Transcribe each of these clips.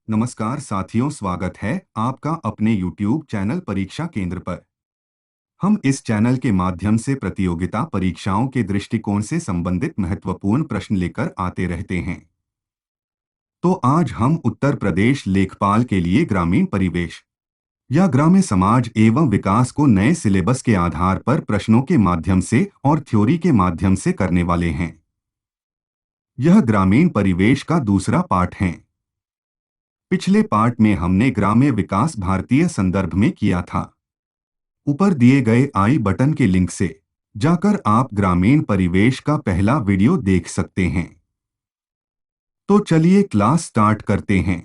नमस्कार साथियों, स्वागत है आपका अपने YouTube चैनल परीक्षा केंद्र पर। हम इस चैनल के माध्यम से प्रतियोगिता परीक्षाओं के दृष्टिकोण से संबंधित महत्वपूर्ण प्रश्न लेकर आते रहते हैं। तो आज हम उत्तर प्रदेश लेखपाल के लिए ग्रामीण परिवेश या ग्राम्य समाज एवं विकास को नए सिलेबस के आधार पर प्रश्नों के माध्यम से और थ्योरी के माध्यम से करने वाले हैं। यह ग्रामीण परिवेश का दूसरा पाठ है। पिछले पार्ट में हमने ग्राम्य विकास भारतीय संदर्भ में किया था। ऊपर दिए गए आई बटन के लिंक से जाकर आप ग्रामीण परिवेश का पहला वीडियो देख सकते हैं। तो चलिए क्लास स्टार्ट करते हैं।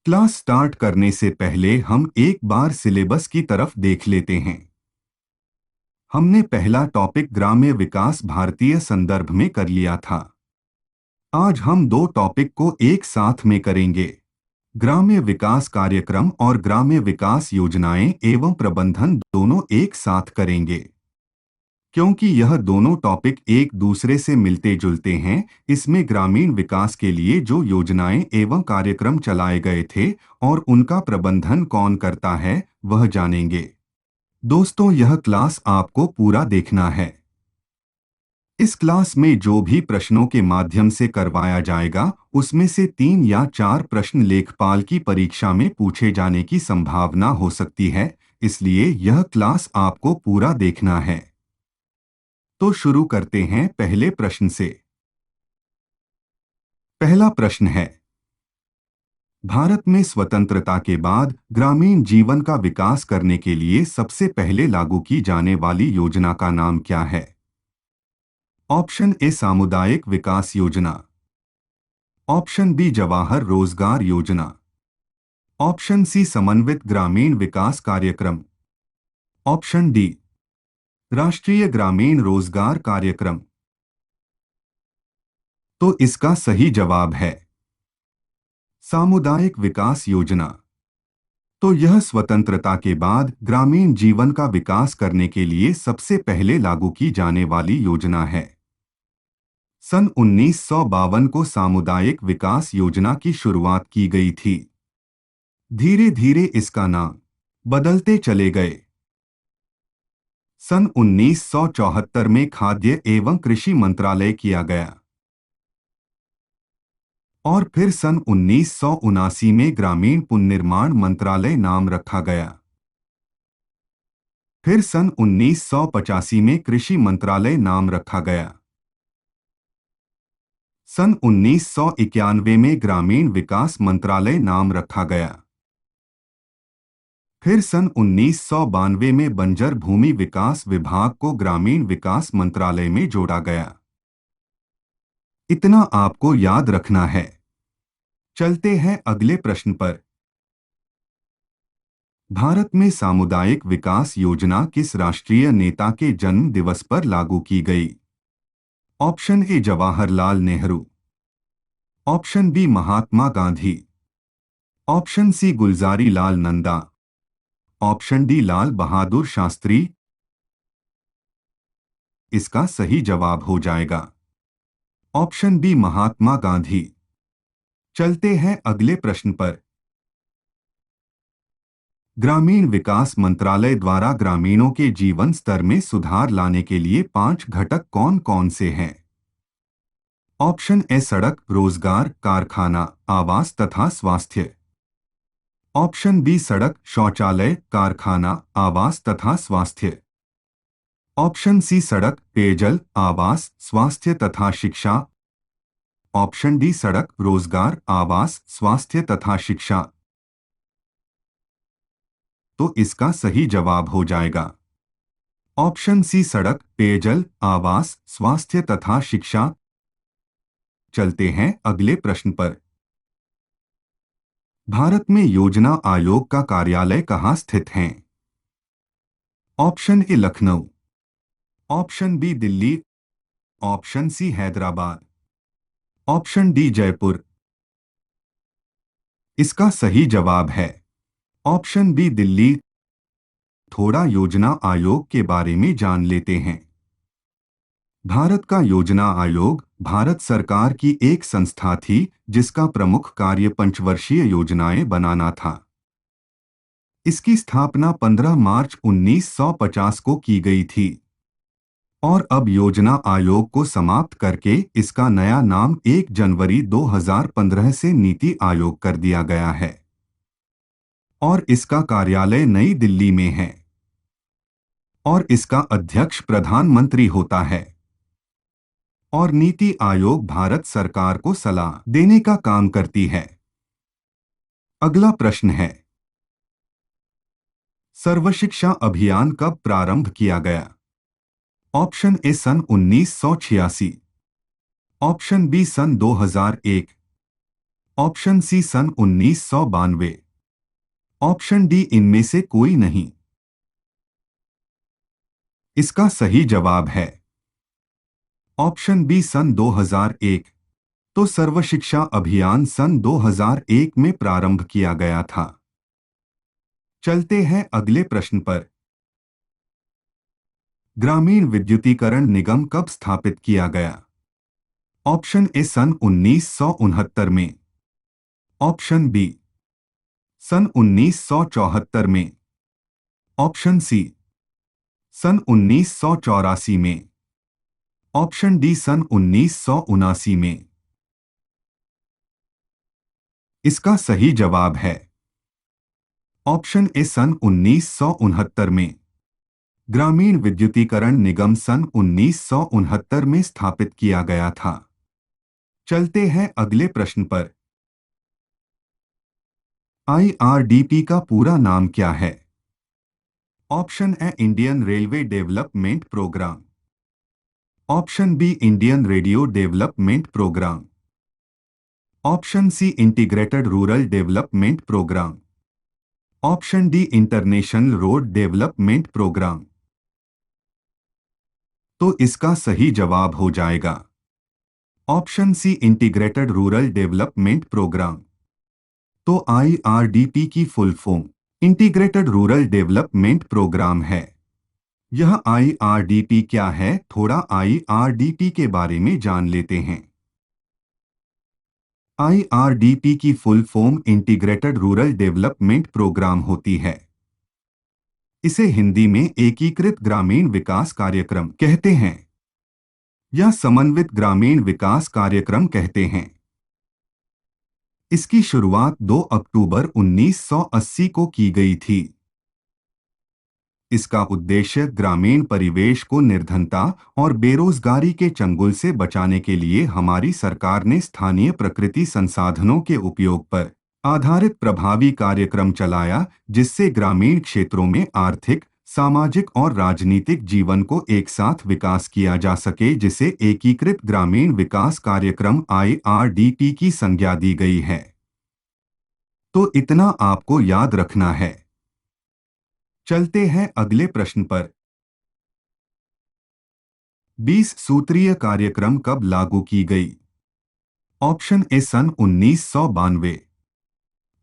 क्लास स्टार्ट करने से पहले हम एक बार सिलेबस की तरफ देख लेते हैं। हमने पहला टॉपिक ग्राम्य विकास भारतीय संदर्भ में कर लिया था। आज हम दो टॉपिक को एक साथ में करेंगे। ग्राम्य विकास कार्यक्रम और ग्राम्य विकास योजनाएं एवं प्रबंधन दोनों एक साथ करेंगे। क्योंकि यह दोनों टॉपिक एक दूसरे से मिलते जुलते हैं, इसमें ग्रामीण विकास के लिए जो योजनाएं एवं कार्यक्रम चलाए गए थे और उनका प्रबंधन कौन करता है वह जानेंगे। दोस्तों, यह क्लास आपको पूरा देखना है। इस क्लास में जो भी प्रश्नों के माध्यम से करवाया जाएगा उसमें से 3 या 4 प्रश्न लेखपाल की परीक्षा में पूछे जाने की संभावना हो सकती है, इसलिए यह क्लास आपको पूरा देखना है। तो शुरू करते हैं पहले प्रश्न से। पहला प्रश्न है, भारत में स्वतंत्रता के बाद ग्रामीण जीवन का विकास करने के लिए सबसे पहले लागू की जाने वाली योजना का नाम क्या है? ऑप्शन ए सामुदायिक विकास योजना, ऑप्शन बी जवाहर रोजगार योजना, ऑप्शन सी समन्वित ग्रामीण विकास कार्यक्रम, ऑप्शन डी राष्ट्रीय ग्रामीण रोजगार कार्यक्रम। तो इसका सही जवाब है सामुदायिक विकास योजना। तो यह स्वतंत्रता के बाद ग्रामीण जीवन का विकास करने के लिए सबसे पहले लागू की जाने वाली योजना है। सन 1952 को सामुदायिक विकास योजना की शुरुआत की गई थी। धीरे धीरे इसका नाम बदलते चले गए। सन 1974 में खाद्य एवं कृषि मंत्रालय किया गया और फिर सन 1979 में ग्रामीण पुनर्निर्माण मंत्रालय नाम रखा गया। फिर सन 1985 में कृषि मंत्रालय नाम रखा गया। सन 1991 में ग्रामीण विकास मंत्रालय नाम रखा गया। फिर सन 1992 में बंजर भूमि विकास विभाग को ग्रामीण विकास मंत्रालय में जोड़ा गया। इतना आपको याद रखना है। चलते हैं अगले प्रश्न पर। भारत में सामुदायिक विकास योजना किस राष्ट्रीय नेता के जन्म दिवस पर लागू की गई? Option A Jawaharlal Nehru, option B Mahatma Gandhi, option C Gulzari Lal Nanda, option D Lal Bahadur Shastri. इसका सही जवाब हो जाएगा ऑप्शन बी महात्मा गांधी। चलते हैं अगले प्रश्न पर। ग्रामीण विकास मंत्रालय द्वारा ग्रामीणों के जीवन स्तर में सुधार लाने के लिए 5 घटक कौन कौन से हैं? ऑप्शन ए सड़क, रोजगार, कारखाना, आवास तथा स्वास्थ्य, ऑप्शन बी सड़क, शौचालय, कारखाना, आवास तथा स्वास्थ्य, ऑप्शन सी सड़क, पेयजल, आवास, स्वास्थ्य तथा शिक्षा, ऑप्शन डी सड़क, रोजगार, आवास, स्वास्थ्य तथा शिक्षा। तो इसका सही जवाब हो जाएगा ऑप्शन सी सड़क, पेयजल, आवास, स्वास्थ्य तथा शिक्षा। चलते हैं अगले प्रश्न पर। भारत में योजना आयोग का कार्यालय कहाँ स्थित है? Option A Lucknow, option B Delhi, option C Hyderabad, option D Jaipur. इसका सही जवाब है ऑप्शन बी दिल्ली। थोड़ा योजना आयोग के बारे में जान लेते हैं। भारत का योजना आयोग भारत सरकार की एक संस्था थी जिसका प्रमुख कार्य पंचवर्षीय योजनाएं बनाना था। इसकी स्थापना 15 मार्च 1950 को की गई थी और अब योजना आयोग को समाप्त करके इसका नया नाम 1 जनवरी 2015 से नीति आयोग कर दिया गया है और इसका कार्यालय नई दिल्ली में है और इसका अध्यक्ष प्रधानमंत्री होता है और नीति आयोग भारत सरकार को सलाह देने का काम करती है। अगला प्रश्न है, सर्व शिक्षा अभियान कब प्रारंभ किया गया? ऑप्शन ए सन 1986, ऑप्शन बी सन 2001, ऑप्शन सी सन 1992, ऑप्शन डी इनमें से कोई नहीं। इसका सही जवाब है ऑप्शन बी सन 2001। तो सर्व शिक्षा अभियान सन 2001 में प्रारंभ किया गया था। चलते हैं अगले प्रश्न पर। ग्रामीण विद्युतीकरण निगम कब स्थापित किया गया? ऑप्शन ए सन 1969 में, ऑप्शन बी सन 1974 में, ऑप्शन सी सन 1984 में, ऑप्शन डी सन 1979 में। इसका सही जवाब है ऑप्शन ए सन 1969 में। ग्रामीण विद्युतीकरण निगम सन 1969 में स्थापित किया गया था। चलते हैं अगले प्रश्न पर। आईआरडीपी का पूरा नाम क्या है? Option A Indian railway development programme, option B Indian radio development programme, option C integrated rural development programme, option D international road development programme. तो इसका सही जवाब हो जाएगा option C integrated rural development programme. तो आईआरडीपी की full form integrated rural development programme है। यह आईआरडीपी क्या है, थोड़ा आईआरडीपी के बारे में जान लेते हैं। आईआरडीपी की full form integrated rural development programme होती है। इसे हिंदी में एकीकृत ग्रामीण विकास कार्यक्रम कहते हैं या समन्वित ग्रामीण विकास कार्यक्रम कहते हैं। इसकी शुरुआत 2 अक्टूबर 1980 को की गई थी। इसका उद्देश्य ग्रामीण परिवेश को निर्धनता और बेरोजगारी के चंगुल से बचाने के लिए हमारी सरकार ने स्थानीय प्रकृति संसाधनों के उपयोग पर आधारित प्रभावी कार्यक्रम चलाया, जिससे ग्रामीण क्षेत्रों में आर्थिक, सामाजिक और राजनीतिक जीवन को एक साथ विकास किया जा सके, जिसे एकीकृत ग्रामीण विकास कार्यक्रम आईआरडीपी की संज्ञा दी गई है। तो इतना आपको याद रखना है। चलते हैं अगले प्रश्न पर। 20 सूत्रीय कार्यक्रम कब लागू की गई? ऑप्शन ए सन 1992,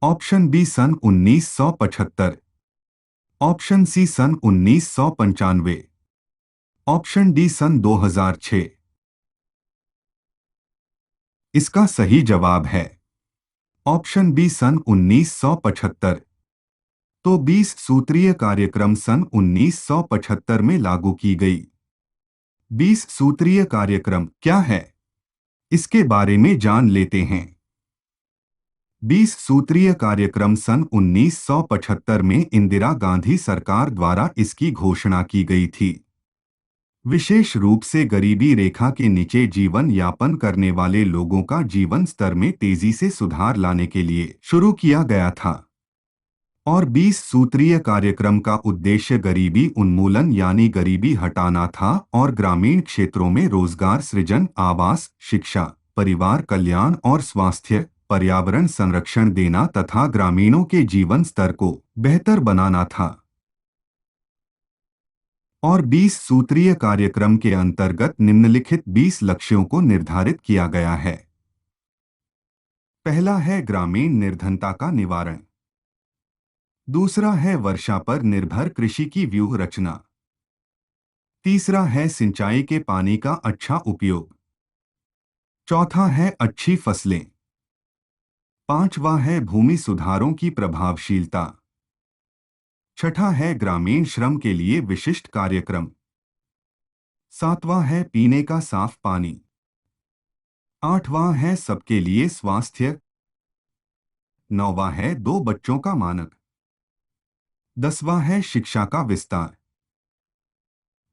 ऑप्शन बी सन 1975, ऑप्शन सी सन 1995, ऑप्शन डी सन 2006। इसका सही जवाब है ऑप्शन बी सन 1975। तो 20 सूत्रीय कार्यक्रम सन 1975 में लागू की गई। 20 सूत्रीय कार्यक्रम क्या है, इसके बारे में जान लेते हैं। 20 सूत्रीय कार्यक्रम सन 1975 में इंदिरा गांधी सरकार द्वारा इसकी घोषणा की गई थी। विशेष रूप से गरीबी रेखा के नीचे जीवन यापन करने वाले लोगों का जीवन स्तर में तेजी से सुधार लाने के लिए शुरू किया गया था। और 20 सूत्रीय कार्यक्रम का उद्देश्य गरीबी उन्मूलन यानी गरीबी हटाना था और ग्रामीण क्षेत्रों में रोजगार सृजन, आवास, शिक्षा, परिवार कल्याण और स्वास्थ्य, पर्यावरण संरक्षण देना तथा ग्रामीणों के जीवन स्तर को बेहतर बनाना था। और 20 सूत्रीय कार्यक्रम के अंतर्गत निम्नलिखित 20 लक्ष्यों को निर्धारित किया गया है। पहला है ग्रामीण निर्धनता का निवारण। दूसरा है वर्षा पर निर्भर कृषि की व्यूह रचना। तीसरा है सिंचाई के पानी का अच्छा उपयोग। चौथा है अच्छी फसलें। पांचवा है भूमि सुधारों की प्रभावशीलता। छठा है ग्रामीण श्रम के लिए विशिष्ट कार्यक्रम। सातवां है पीने का साफ पानी। आठवां है सबके लिए स्वास्थ्य। नौवां है दो बच्चों का मानक। 10वां है शिक्षा का विस्तार।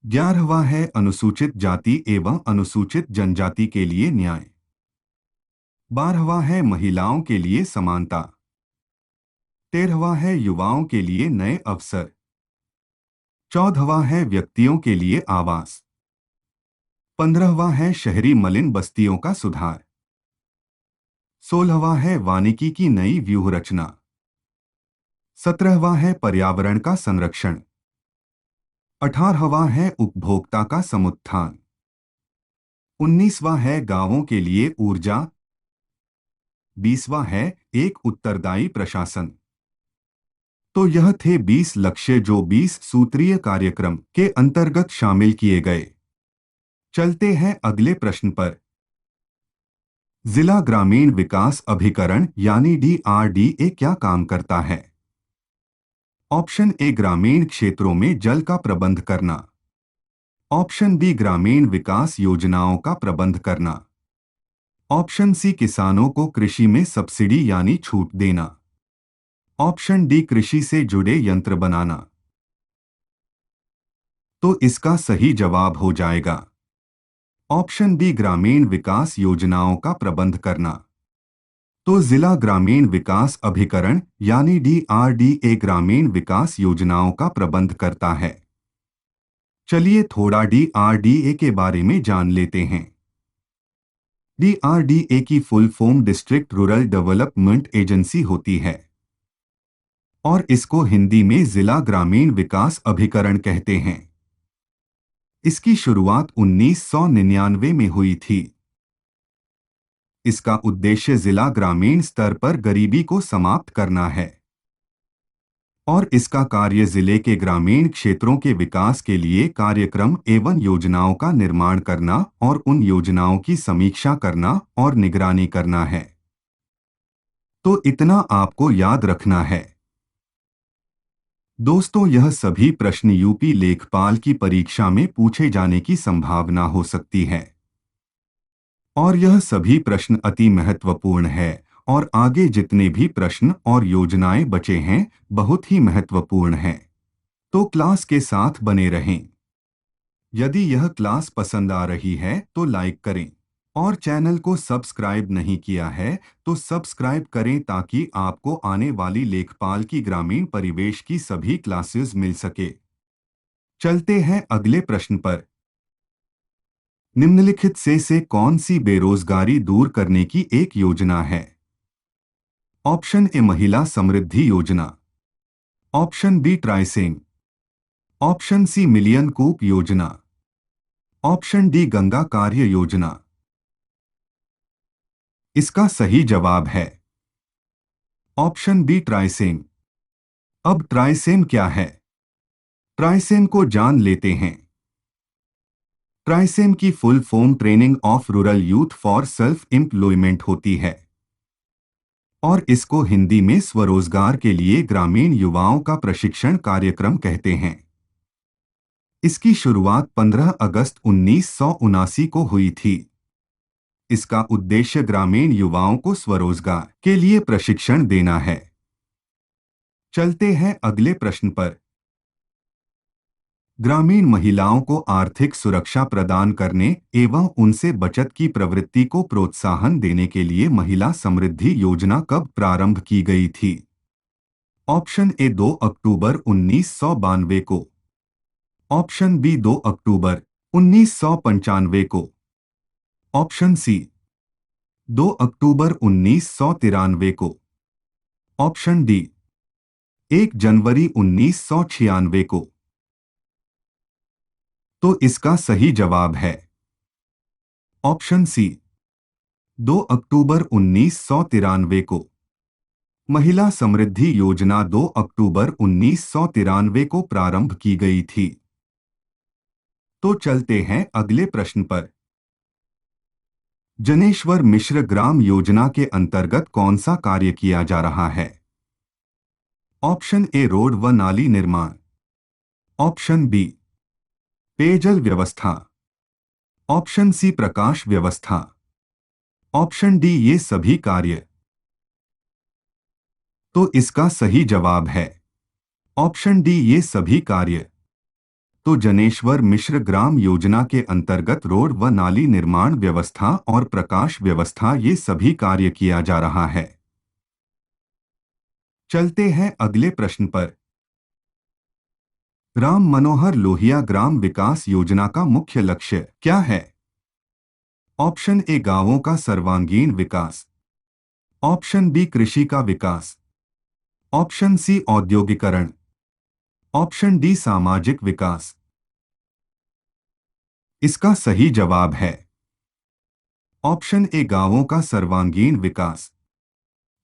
11वां है अनुसूचित जाति एवं अनुसूचित जनजाति के लिए न्याय। 12वां है महिलाओं के लिए समानता। 13वां है युवाओं के लिए नए अवसर। 14वां है व्यक्तियों के लिए आवास। 15वां है शहरी मलिन बस्तियों का सुधार। 16वां है वानिकी की नई व्यूह रचना। 17वां है पर्यावरण का संरक्षण। 18वां है उपभोक्ता का समुत्थान। 19वां है गांवों के लिए ऊर्जा। 20वां है एक उत्तरदायी प्रशासन। तो यह थे 20 लक्ष्य जो 20 सूत्रीय कार्यक्रम के अंतर्गत शामिल किए गए। चलते हैं अगले प्रश्न पर। जिला ग्रामीण विकास अभिकरण यानी DRDA क्या काम करता है? ऑप्शन ए ग्रामीण क्षेत्रों में जल का प्रबंध करना। ऑप्शन बी ग्रामीण विकास योजनाओं का प्रबंध करना। ऑप्शन सी किसानों को कृषि में सब्सिडी यानी छूट देना। ऑप्शन डी कृषि से जुड़े यंत्र बनाना। तो इसका सही जवाब हो जाएगा ऑप्शन बी ग्रामीण विकास योजनाओं का प्रबंध करना। तो जिला ग्रामीण विकास अभिकरण यानी DRDA ग्रामीण विकास योजनाओं का प्रबंध करता है। चलिए थोड़ा DRDA के बारे में जान लेते हैं। DRDA की full form district rural development agency होती है और इसको हिंदी में जिला ग्रामीण विकास अभिकरण कहते हैं। इसकी शुरुआत 1999 में हुई थी। इसका उद्देश्य जिला ग्रामीण स्तर पर गरीबी को समाप्त करना है और इसका कार्य जिले के ग्रामीण क्षेत्रों के विकास के लिए कार्यक्रम एवं योजनाओं का निर्माण करना और उन योजनाओं की समीक्षा करना और निगरानी करना है। तो इतना आपको याद रखना है। दोस्तों, यह सभी प्रश्न यूपी लेखपाल की परीक्षा में पूछे जाने की संभावना हो सकती है और यह सभी प्रश्न अति महत्वपूर्ण है और आगे जितने भी प्रश्न और योजनाएं बचे हैं बहुत ही महत्वपूर्ण हैं। तो क्लास के साथ बने रहें। यदि यह क्लास पसंद आ रही है तो लाइक करें और चैनल को सब्सक्राइब नहीं किया है तो सब्सक्राइब करें ताकि आपको आने वाली लेखपाल की ग्रामीण परिवेश की सभी क्लासेस मिल सके। चलते हैं अगले प्रश्न पर। निम्नलिखित से कौन सी बेरोजगारी दूर करने की एक योजना है? ऑप्शन ए Mahila Samriddhi Yojana. Option B TRYSEM. Option C million Koop Yojana. Option D Ganga कार्य योजना। इसका सही जवाब है ऑप्शन बी ट्राइसेम। अब ट्राइसेम क्या है? ट्राइसेम को जान लेते हैं। ट्राइसेम की full form training of rural youth for self employment होती है और इसको हिंदी में स्वरोजगार के लिए ग्रामीण युवाओं का प्रशिक्षण कार्यक्रम कहते हैं। इसकी शुरुआत 15 अगस्त 1979 को हुई थी। इसका उद्देश्य ग्रामीण युवाओं को स्वरोजगार के लिए प्रशिक्षण देना है। चलते हैं अगले प्रश्न पर। ग्रामीण महिलाओं को आर्थिक सुरक्षा प्रदान करने एवं उनसे बचत की प्रवृत्ति को प्रोत्साहन देने के लिए महिला समृद्धि योजना कब प्रारंभ की गई थी? ऑप्शन ए 2 अक्टूबर 1992 को। ऑप्शन बी 2 अक्टूबर 1995 को। ऑप्शन सी 2 अक्टूबर 1993 को। ऑप्शन डी 1 जनवरी 1996 को। तो इसका सही जवाब है ऑप्शन सी 2 अक्टूबर 1993 को। महिला समृद्धि योजना 2 अक्टूबर 1993 को प्रारंभ की गई थी। तो चलते हैं अगले प्रश्न पर। जनेश्वर मिश्र ग्राम योजना के अंतर्गत कौन सा कार्य किया जा रहा है? ऑप्शन ए रोड व नाली निर्माण, ऑप्शन बी पेयजल व्यवस्था, ऑप्शन सी प्रकाश व्यवस्था, ऑप्शन डी ये सभी कार्य। तो इसका सही जवाब है ऑप्शन डी ये सभी कार्य। तो जनेश्वर मिश्र ग्राम योजना के अंतर्गत रोड व नाली निर्माण व्यवस्था और प्रकाश व्यवस्था ये सभी कार्य किया जा रहा है। चलते हैं अगले प्रश्न पर। राम मनोहर लोहिया ग्राम विकास योजना का मुख्य लक्ष्य क्या है? ऑप्शन ए गांवों का सर्वांगीण विकास, ऑप्शन बी कृषि का विकास, ऑप्शन सी औद्योगिकरण, ऑप्शन डी सामाजिक विकास। इसका सही जवाब है ऑप्शन ए गांवों का सर्वांगीण विकास।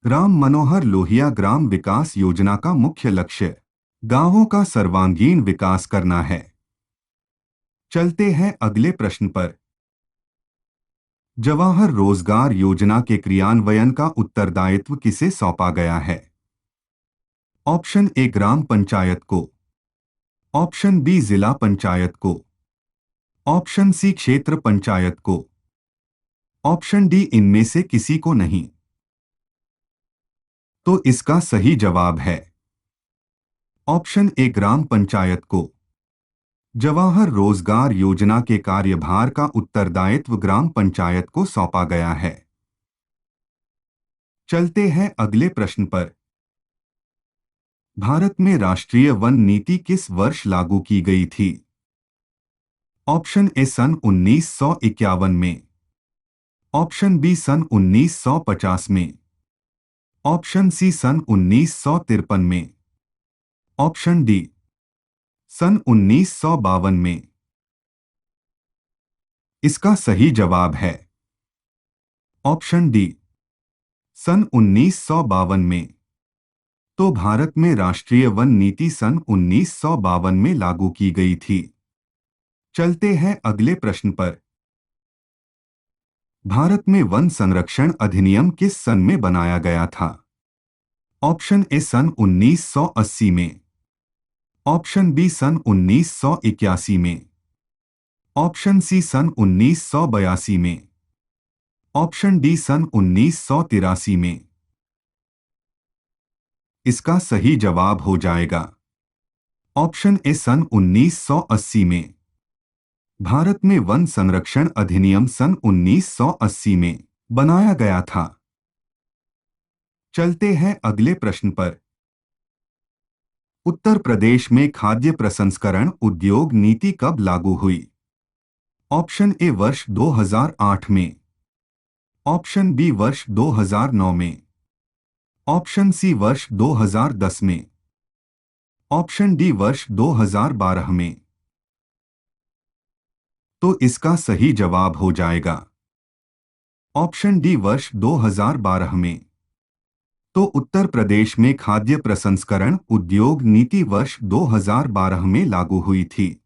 राम मनोहर लोहिया ग्राम विकास योजना का मुख्य लक्ष्य गांवों का सर्वांगीण विकास करना है। चलते हैं अगले प्रश्न पर। जवाहर रोजगार योजना के क्रियान्वयन का उत्तरदायित्व किसे सौंपा गया है? ऑप्शन ए ग्राम पंचायत को, ऑप्शन बी जिला पंचायत को, ऑप्शन सी क्षेत्र पंचायत को, ऑप्शन डी इनमें से किसी को नहीं। तो इसका सही जवाब है ऑप्शन ए ग्राम पंचायत को। जवाहर रोजगार योजना के कार्यभार का उत्तरदायित्व ग्राम पंचायत को सौंपा गया है। चलते हैं अगले प्रश्न पर। भारत में राष्ट्रीय वन नीति किस वर्ष लागू की गई थी? ऑप्शन ए सन 1951 में, ऑप्शन बी सन 1950 में, ऑप्शन सी सन 1953 में, ऑप्शन डी सन 1952 में। इसका सही जवाब है ऑप्शन डी सन 1952 में। तो भारत में राष्ट्रीय वन नीति सन 1952 में लागू की गई थी। चलते हैं अगले प्रश्न पर। भारत में वन संरक्षण अधिनियम किस सन में बनाया गया था? ऑप्शन ए सन 1980 में, ऑप्शन बी सन 1981 में, ऑप्शन सी सन 1982 में, ऑप्शन डी सन 1983 में। इसका सही जवाब हो जाएगा ऑप्शन ए सन 1980 में। भारत में वन संरक्षण अधिनियम सन 1980 में बनाया गया था। चलते हैं अगले प्रश्न पर। उत्तर प्रदेश में खाद्य प्रसंस्करण उद्योग नीति कब लागू हुई? ऑप्शन ए वर्ष 2008 में, ऑप्शन बी वर्ष 2009 में, ऑप्शन सी वर्ष 2010 में, ऑप्शन डी वर्ष 2012 में। तो इसका सही जवाब हो जाएगा ऑप्शन डी वर्ष 2012 में। तो उत्तर प्रदेश में खाद्य प्रसंस्करण उद्योग नीति वर्ष 2012 में लागू हुई थी।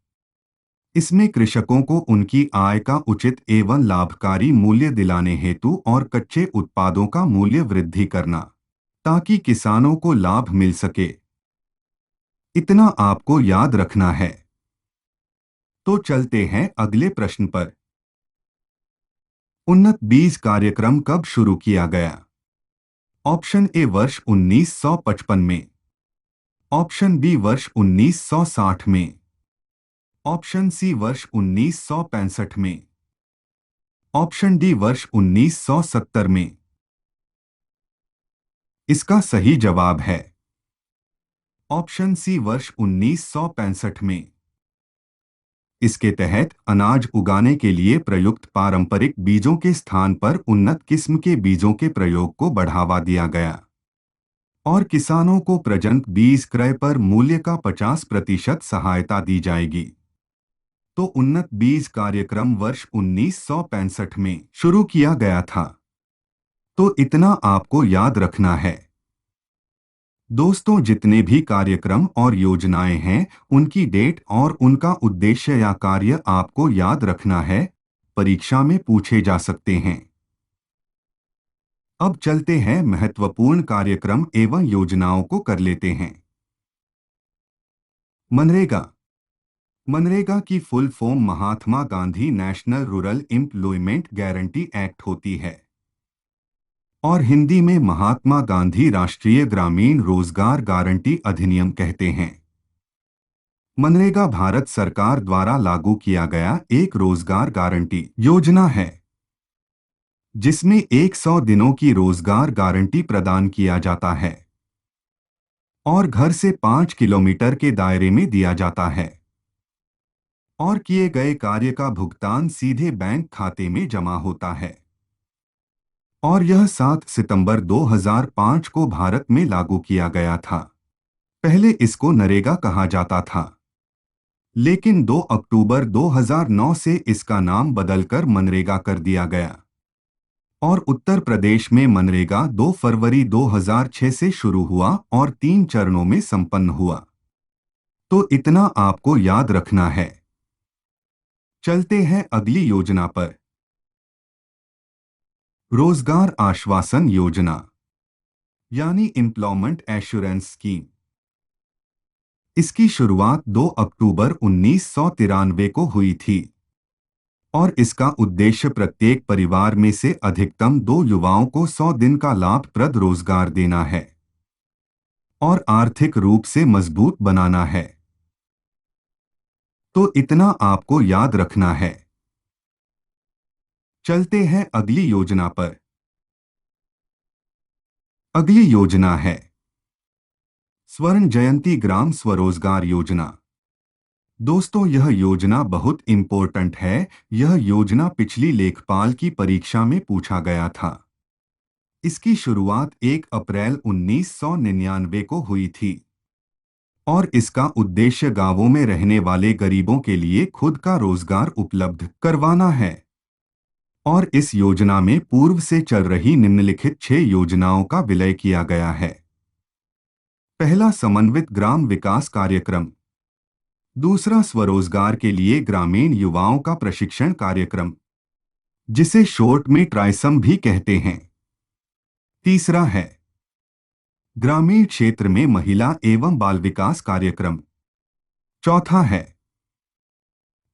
इसमें कृषकों को उनकी आय का उचित एवं लाभकारी मूल्य दिलाने हेतु और कच्चे उत्पादों का मूल्य वृद्धि करना, ताकि किसानों को लाभ मिल सके, इतना आपको याद रखना है। तो चलते हैं अगले प्रश्न पर। उन्नत बीज कार्यक्रम कब शुरू किया गया? ऑप्शन ए वर्ष 1955 में, ऑप्शन बी वर्ष 1960 में, ऑप्शन सी वर्ष 1965 में, ऑप्शन डी वर्ष 1970 में। इसका सही जवाब है ऑप्शन सी वर्ष 1965 में। इसके तहत अनाज उगाने के लिए प्रयुक्त पारंपरिक बीजों के स्थान पर उन्नत किस्म के बीजों के प्रयोग को बढ़ावा दिया गया और किसानों को प्रजनक बीज क्रय पर मूल्य का 50% सहायता दी जाएगी। तो उन्नत बीज कार्यक्रम वर्ष 1965 में शुरू किया गया था। तो इतना आपको याद रखना है। दोस्तों, जितने भी कार्यक्रम और योजनाएं हैं, उनकी डेट और उनका उद्देश्य या कार्य आपको याद रखना है, परीक्षा में पूछे जा सकते हैं। अब चलते हैं महत्वपूर्ण कार्यक्रम एवं योजनाओं को कर लेते हैं। मनरेगा। मनरेगा की full form Mahatma Gandhi national rural employment guarantee act होती है और हिंदी में महात्मा गांधी राष्ट्रीय ग्रामीण रोजगार गारंटी अधिनियम कहते हैं। मनरेगा भारत सरकार द्वारा लागू किया गया एक रोजगार गारंटी योजना है जिसमें 100 दिनों की रोजगार गारंटी प्रदान किया जाता है और घर से 5 किलोमीटर के दायरे में दिया जाता है और किए गए कार्य का भुगतान सीधे बैंक खाते में जमा होता है और यह 7 सितंबर 2005 को भारत में लागू किया गया था। पहले इसको नरेगा कहा जाता था, लेकिन 2 अक्टूबर 2009 से इसका नाम बदलकर मनरेगा कर दिया गया और उत्तर प्रदेश में मनरेगा 2 फरवरी 2006 से शुरू हुआ और 3 चरणों में संपन्न हुआ। तो इतना आपको याद रखना है। चलते हैं अगली योजना पर। रोजगार आश्वासन योजना यानी एम्प्लॉयमेंट एश्योरेंस स्कीम। इसकी शुरुआत 2 अक्टूबर 1993 को हुई थी और इसका उद्देश्य प्रत्येक परिवार में से अधिकतम 2 युवाओं को 100 दिन का लाभप्रद रोजगार देना है और आर्थिक रूप से मजबूत बनाना है। तो इतना आपको याद रखना है। चलते हैं अगली योजना पर। अगली योजना है स्वर्ण जयंती ग्राम स्वरोजगार योजना। दोस्तों, यह योजना बहुत इंपॉर्टेंट है। यह योजना पिछली लेखपाल की परीक्षा में पूछा गया था। इसकी शुरुआत 1 अप्रैल 1999 को हुई थी और इसका उद्देश्य गांवों में रहने वाले गरीबों के लिए खुद का रोजगार उपलब्ध करवाना है और इस योजना में पूर्व से चल रही निम्नलिखित 6 योजनाओं का विलय किया गया है। पहला, समन्वित ग्राम विकास कार्यक्रम। दूसरा, स्वरोजगार के लिए ग्रामीण युवाओं का प्रशिक्षण कार्यक्रम, जिसे शॉर्ट में ट्राइसम भी कहते हैं। तीसरा है ग्रामीण क्षेत्र में महिला एवं बाल विकास कार्यक्रम। चौथा है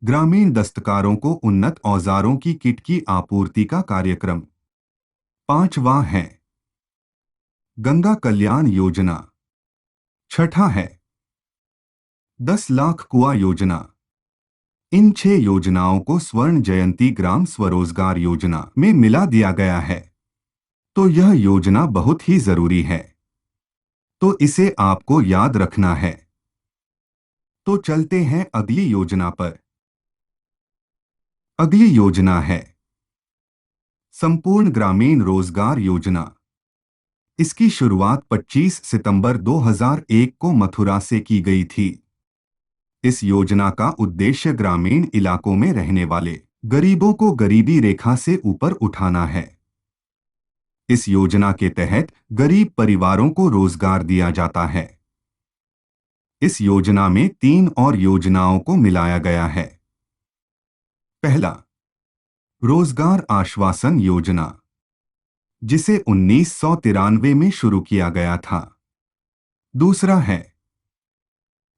ग्रामीण दस्तकारों को उन्नत औजारों की किट की आपूर्ति का कार्यक्रम। पांचवा है गंगा कल्याण योजना। छठा है 10 लाख कुआं योजना। इन 6 योजनाओं को स्वर्ण जयंती ग्राम स्वरोजगार योजना में मिला दिया गया है। तो यह योजना बहुत ही जरूरी है, तो इसे आपको याद रखना है। तो चलते हैं अगली योजना पर। अगली योजना है संपूर्ण ग्रामीण रोजगार योजना। इसकी शुरुआत 25 सितंबर 2001 को मथुरा से की गई थी। इस योजना का उद्देश्य ग्रामीण इलाकों में रहने वाले गरीबों को गरीबी रेखा से ऊपर उठाना है। इस योजना के तहत गरीब परिवारों को रोजगार दिया जाता है। इस योजना में 3 और योजनाओं को मिलाया गया है। पहला, रोजगार आश्वासन योजना, जिसे 1993 में शुरू किया गया था। दूसरा है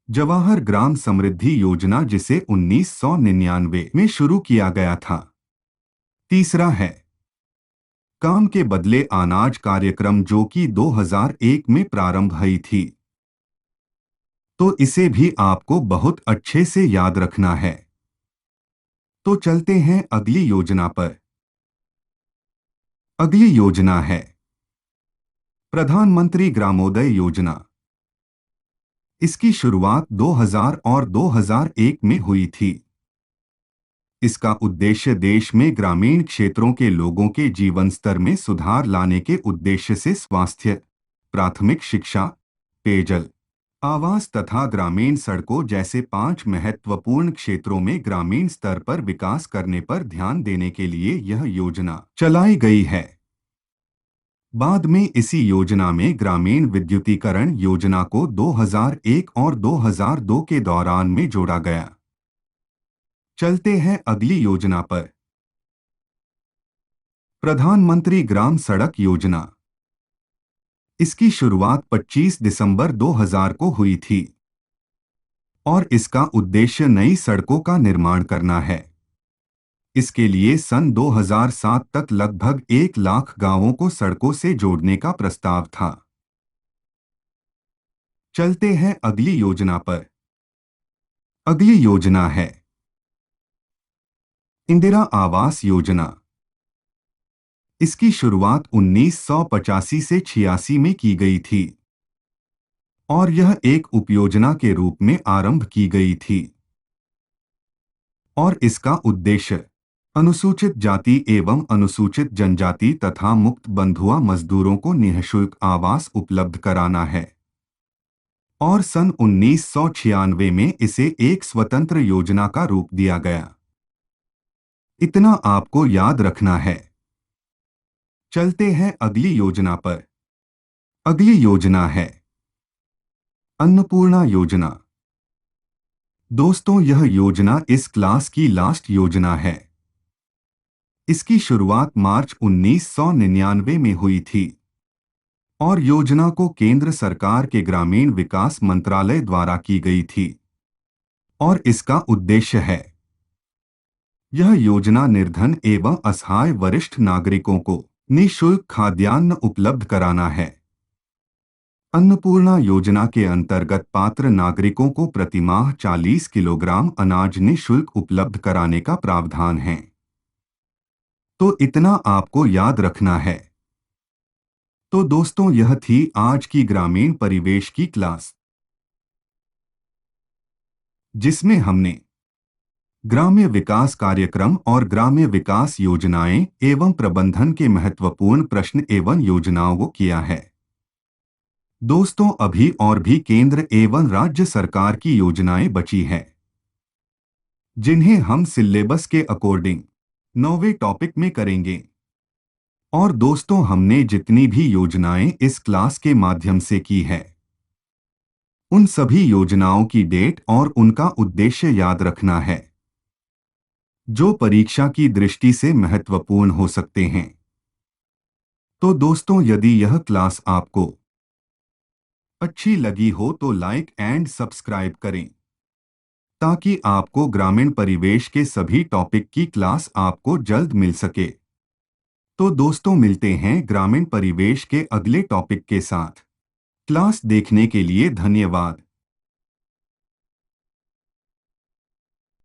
जवाहर ग्राम समृद्धि योजना, जिसे 1999 में शुरू किया गया था। तीसरा है काम के बदले अनाज कार्यक्रम, जो कि 2001 में प्रारंभ हुई थी। तो इसे भी आपको बहुत अच्छे से याद रखना है। तो चलते हैं अगली योजना पर। अगली योजना है प्रधानमंत्री ग्रामोदय योजना। इसकी शुरुआत 2000 और 2001 में हुई थी। इसका उद्देश्य देश में ग्रामीण क्षेत्रों के लोगों के जीवन स्तर में सुधार लाने के उद्देश्य से स्वास्थ्य, प्राथमिक शिक्षा, पेयजल, आवास तथा ग्रामीण सड़कों जैसे 5 महत्वपूर्ण क्षेत्रों में ग्रामीण स्तर पर विकास करने पर ध्यान देने के लिए यह योजना चलाई गई है। बाद में इसी योजना में ग्रामीण विद्युतीकरण योजना को 2001 और 2002 के दौरान में जोड़ा गया। चलते हैं अगली योजना पर। प्रधानमंत्री ग्राम सड़क योजना। इसकी शुरुआत 25 दिसंबर 2000 को हुई थी और इसका उद्देश्य नई सड़कों का निर्माण करना है। इसके लिए सन 2007 तक लगभग 1 लाख गांवों को सड़कों से जोड़ने का प्रस्ताव था। चलते हैं अगली योजना पर। अगली योजना है इंदिरा आवास योजना। इसकी शुरुआत 1985 से 86 में की गई थी और यह एक उपयोजना के रूप में आरंभ की गई थी और इसका उद्देश्य अनुसूचित जाति एवं अनुसूचित जनजाति तथा मुक्त बंधुआ मजदूरों को निःशुल्क आवास उपलब्ध कराना है और सन 1996 में इसे एक स्वतंत्र योजना का रूप दिया गया। इतना आपको याद रखना है। चलते हैं अगली योजना पर। अगली योजना है अन्नपूर्णा योजना। दोस्तों, यह योजना इस क्लास की लास्ट योजना है। इसकी शुरुआत मार्च 1999 में हुई थी और योजना को केंद्र सरकार के ग्रामीण विकास मंत्रालय द्वारा की गई थी और इसका उद्देश्य है यह योजना निर्धन एवं असहाय वरिष्ठ नागरिकों को निःशुल्क खाद्यान्न उपलब्ध कराना है। अन्नपूर्णा योजना के अंतर्गत पात्र नागरिकों को प्रतिमाह 40 किलोग्राम अनाज निःशुल्क उपलब्ध कराने का प्रावधान है। तो इतना आपको याद रखना है। तो दोस्तों, यह थी आज की ग्रामीण परिवेश की क्लास, जिसमें हमने ग्राम्य विकास कार्यक्रम और ग्राम्य विकास योजनाएं एवं प्रबंधन के महत्वपूर्ण प्रश्न एवं योजनाओं को किया है। दोस्तों, अभी और भी केंद्र एवं राज्य सरकार की योजनाएं बची हैं, जिन्हें हम सिलेबस के अकॉर्डिंग 9वें टॉपिक में करेंगे। और दोस्तों, हमने जितनी भी योजनाएं इस क्लास के माध्यम से की है, उन सभी योजनाओं की डेट और उनका उद्देश्य याद रखना है, जो परीक्षा की दृष्टि से महत्वपूर्ण हो सकते हैं। तो दोस्तों, यदि यह क्लास आपको अच्छी लगी हो तो लाइक एंड सब्सक्राइब करें, ताकि आपको ग्रामीण परिवेश के सभी टॉपिक की क्लास आपको जल्द मिल सके। तो दोस्तों, मिलते हैं ग्रामीण परिवेश के अगले टॉपिक के साथ। क्लास देखने के लिए धन्यवाद।